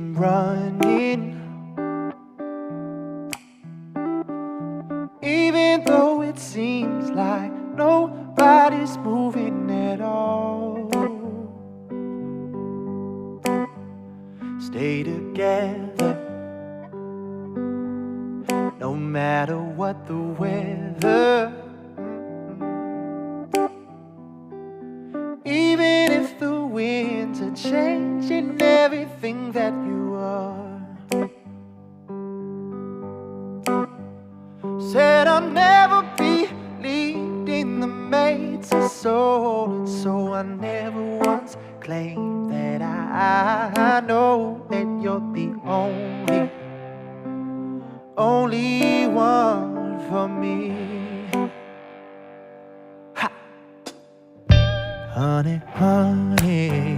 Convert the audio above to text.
running, even though it seems like nobody's moving at all. Stay together, no matter what the weather. Even if the winds are changing everything that you are. Said I'll never be leading the maid's soul, and so I never once claimed that I know that you're the only one for me. Ha! Honey, honey,